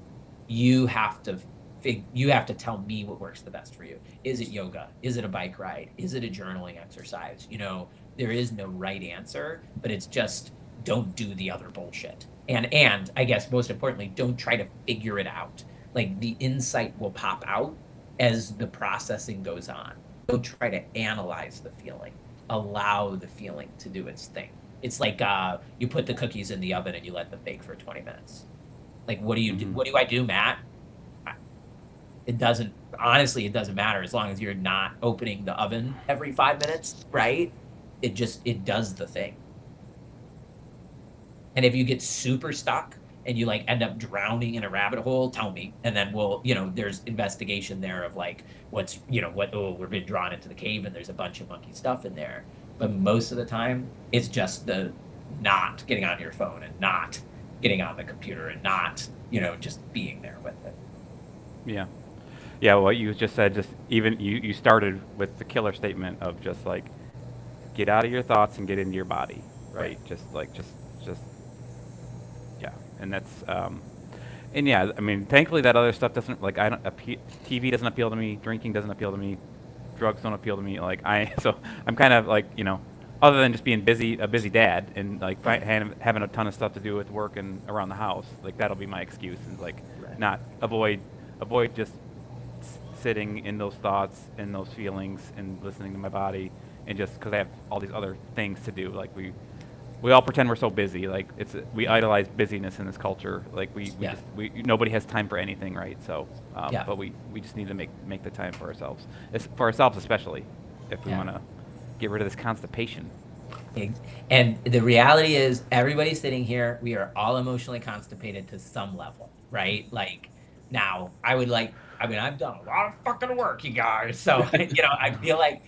you have to tell me what works the best for you. Is it yoga? Is it a bike ride? Is it a journaling exercise? There is no right answer, but it's just, don't do the other bullshit. And I guess most importantly, don't try to figure it out. Like, the insight will pop out as the processing goes on. Don't try to analyze the feeling. Allow the feeling to do its thing. It's like you put the cookies in the oven and you let them bake for 20 minutes. Like, what do you do? What do I do, Matt? It doesn't matter as long as you're not opening the oven every 5 minutes, right? It does the thing. And if you get super stuck and you like end up drowning in a rabbit hole, tell me. And then there's investigation there of like, we're being drawn into the cave and there's a bunch of monkey stuff in there. But most of the time, it's just the not getting on your phone and not getting on the computer and not, just being there with it. Yeah. Yeah, what you just said, just even you started with the killer statement of just like, get out of your thoughts and get into your body, right? Just yeah. And that's and yeah, I mean, thankfully that other stuff doesn't, like, TV doesn't appeal to me, drinking doesn't appeal to me, drugs don't appeal to me. Like, so I'm kind of like, other than just being a busy dad and like having a ton of stuff to do with work and around the house, like that'll be my excuse, and like not avoid just sitting in those thoughts and those feelings and listening to my body, and just because I have all these other things to do. Like we all pretend we're so busy. Like we idolize busyness in this culture. Like we nobody has time for anything, right? So but we just need to make the time for ourselves. For ourselves especially, if we want to get rid of this constipation. And the reality is, everybody sitting here, we are all emotionally constipated to some level, right? Like, now I've done a lot of fucking work, you guys. So, I feel like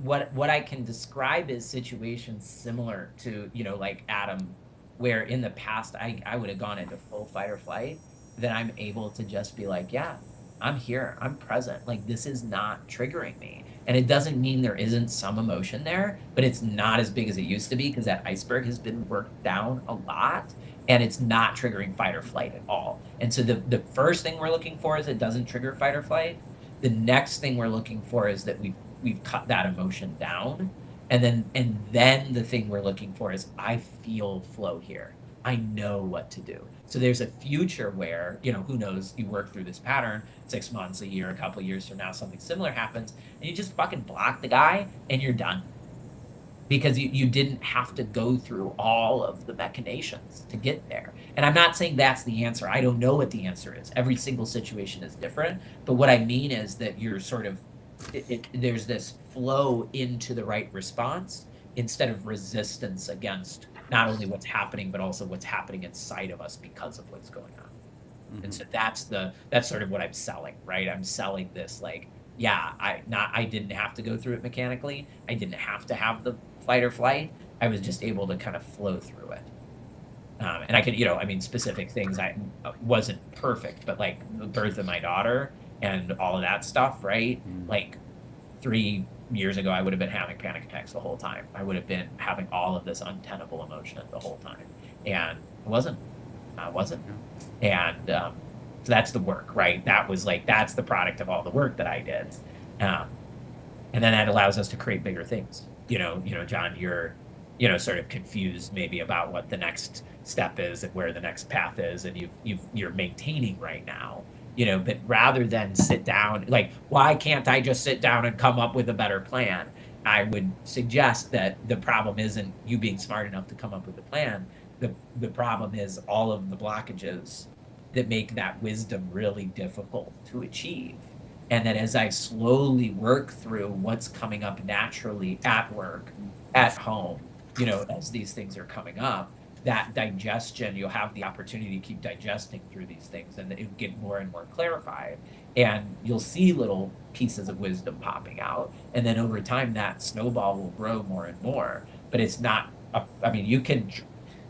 what I can describe is situations similar to, like Adam, where in the past I would have gone into full fight or flight. Then I'm able to just be like, yeah, I'm here, I'm present. Like, this is not triggering me. And it doesn't mean there isn't some emotion there, but it's not as big as it used to be, because that iceberg has been worked down a lot, and it's not triggering fight or flight at all. And so the first thing we're looking for is it doesn't trigger fight or flight. The next thing we're looking for is that we've cut that emotion down. And then the thing we're looking for is, I feel flow here. I know what to do. So there's a future where, who knows, you work through this pattern, 6 months, a year, a couple of years from now, something similar happens, and you just fucking block the guy and you're done. Because you didn't have to go through all of the machinations to get there. And I'm not saying that's the answer. I don't know what the answer is. Every single situation is different. But what I mean is that you're sort of, there's this flow into the right response instead of resistance against not only what's happening, but also what's happening inside of us because of what's going on. Mm-hmm. And so that's sort of what I'm selling, right? I'm selling this, like, yeah, I didn't have to go through it mechanically. I didn't have to have the fight or flight. I was just able to kind of flow through it. And I could, specific things, I wasn't perfect, but like the birth of my daughter and all of that stuff, right? Mm-hmm. Like 3 years ago, I would have been having panic attacks the whole time. I would have been having all of this untenable emotion the whole time. And I wasn't. And so that's the work, right? That's the product of all the work that I did. And then that allows us to create bigger things. John, you're, sort of confused maybe about what the next step is and where the next path is, and you're maintaining right now. But rather than sit down, like, why can't I just sit down and come up with a better plan? I would suggest that the problem isn't you being smart enough to come up with a plan. The problem is all of the blockages that make that wisdom really difficult to achieve. And that as I slowly work through what's coming up naturally at work, at home, as these things are coming up, that digestion, you'll have the opportunity to keep digesting through these things, and it'll get more and more clarified. And you'll see little pieces of wisdom popping out. And then over time, that snowball will grow more and more. But it's not,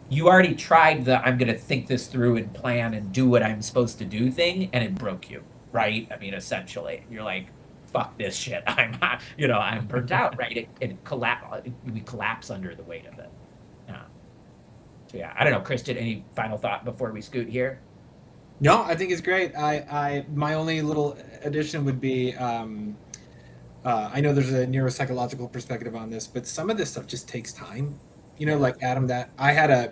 you already tried the I'm going to think this through and plan and do what I'm supposed to do thing, and it broke you, right? Essentially, you're like, fuck this shit. I'm burnt out, right? We collapse under the weight of it. So yeah, I don't know, Kristen, any final thought before we scoot here? No, I think it's great. My only little addition would be, I know there's a neuropsychological perspective on this, but some of this stuff just takes time. Like Adam, that I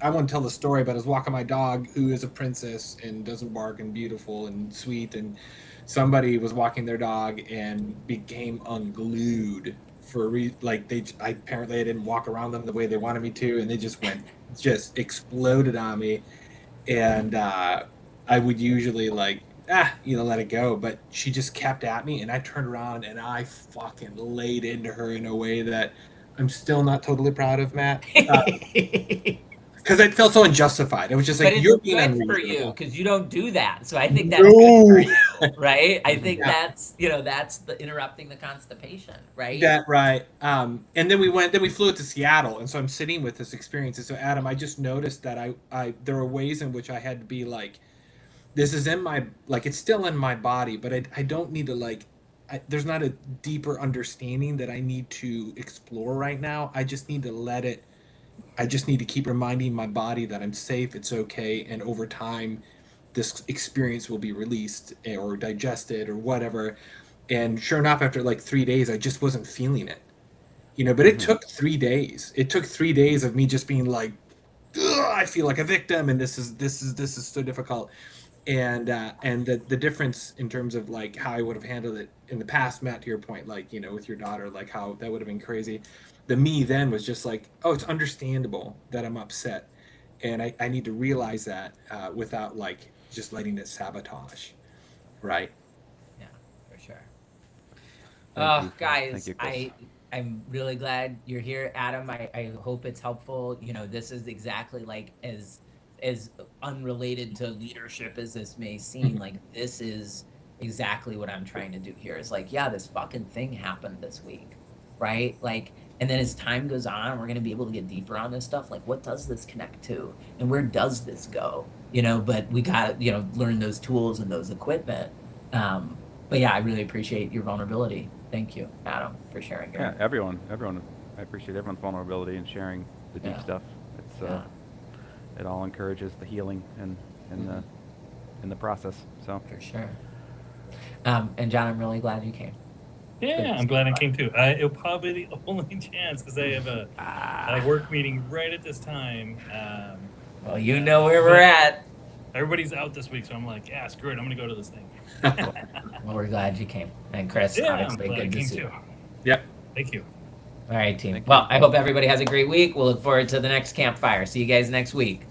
won't tell the story, but I was walking my dog, who is a princess and doesn't bark and beautiful and sweet, and somebody was walking their dog and became unglued for apparently I didn't walk around them the way they wanted me to, and they just exploded on me. And I would usually let it go, but she just kept at me, and I turned around and I fucking laid into her in a way that I'm still not totally proud of, Matt. Because it felt so unjustified. It was just like, you're being good for you because you don't do that. So I think that's No. good for you, right? I think that's the interrupting the constipation, right? That right. And then we flew to Seattle, and so I'm sitting with this experience. And so Adam, I just noticed that I there were ways in which I had to be like, this is in my, like, it's still in my body, but I don't need to there's not a deeper understanding that I need to explore right now. I just need to let it. I just need to keep reminding my body that I'm safe, it's okay, and over time, this experience will be released or digested or whatever. And sure enough, after 3 days, I just wasn't feeling it, But it took 3 days. It took 3 days of me just being like, I feel like a victim, and this is so difficult. And the difference in terms of how I would have handled it in the past, Matt, to your point, with your daughter, how that would have been crazy. The me then was just oh, it's understandable that I'm upset, and I need to realize that without just letting it sabotage, right? Yeah, for sure. Thank Guys, you, Chris. I'm really glad you're here, Adam. I hope it's helpful. This is exactly as unrelated to leadership as this may seem. This is exactly what I'm trying to do here. It's this fucking thing happened this week, right? And then as time goes on, we're going to be able to get deeper on this stuff. What does this connect to? And where does this go? But we got to, learn those tools and those equipment. But yeah, I really appreciate your vulnerability. Thank you, Adam, for sharing. Yeah, everyone. I appreciate everyone's vulnerability and sharing the deep stuff. It's it all encourages the healing and in the process. So for sure. And John, I'm really glad you came. Yeah, I'm glad I came too. It'll probably be the only chance because I have a work meeting right at this time. Well, you know where we're at. Everybody's out this week, so I'm like, yeah, screw it. I'm going to go to this thing. Well, we're glad you came. And Chris, obviously, good to see you. Yep. Thank you. All right, team. Well, I hope everybody has a great week. We'll look forward to the next campfire. See you guys next week.